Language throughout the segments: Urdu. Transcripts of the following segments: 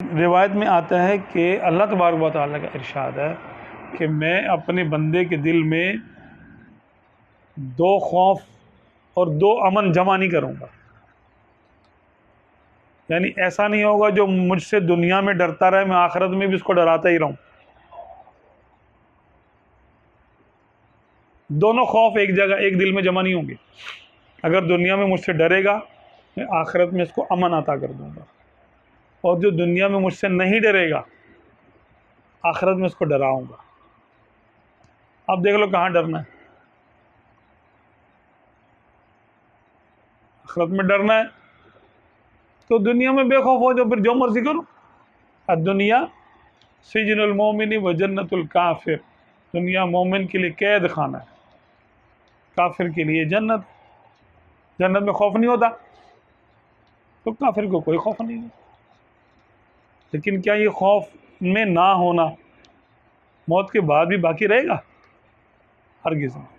روایت میں آتا ہے کہ اللہ تبارک و تعالیٰ کا ارشاد ہے کہ میں اپنے بندے کے دل میں 2 خوف اور 2 امن جمع نہیں کروں گا. یعنی ایسا نہیں ہوگا جو مجھ سے دنیا میں ڈرتا رہے میں آخرت میں بھی اس کو ڈراتا ہی رہوں. دونوں خوف ایک جگہ ایک دل میں جمع نہیں ہوں گے. اگر دنیا میں مجھ سے ڈرے گا میں آخرت میں اس کو امن عطا کر دوں گا، اور جو دنیا میں مجھ سے نہیں ڈرے گا آخرت میں اس کو ڈراؤں گا. اب دیکھ لو کہاں ڈرنا ہے. آخرت میں ڈرنا ہے تو دنیا میں بے خوف ہو جاؤ، پھر جو مرضی کرو. الدنیا سجن المومن و جنت الکافر. دنیا مومن کے لیے قید خانہ ہے، کافر کے لیے جنت. جنت میں خوف نہیں ہوتا تو کافر کو کوئی خوف نہیں ہے. لیکن کیا یہ خوف میں نہ ہونا موت کے بعد بھی باقی رہے گا؟ ہرگز نہیں،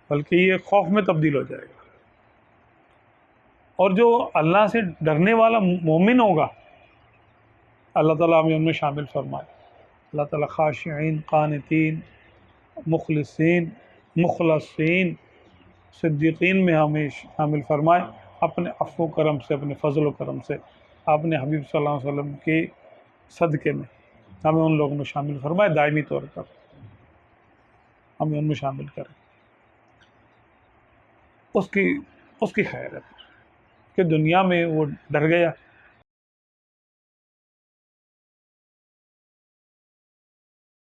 بلکہ یہ خوف میں تبدیل ہو جائے گا. اور جو اللہ سے ڈرنے والا مومن ہوگا اللہ تعالیٰ ہمیں ان میں شامل فرمائے. اللہ تعالیٰ خاشعین، قانتین، مخلصین، مخلصین، صدیقین میں ہمیں شامل فرمائے. اپنے عفو و کرم سے، اپنے فضل و کرم سے، اپنے حبیب صلی اللہ علیہ وسلم کے صدقے میں ہمیں ان لوگوں میں شامل فرمائے. دائمی طور پر ہمیں ان میں شامل کریں. اس کی خیر ہے کہ دنیا میں وہ ڈر گیا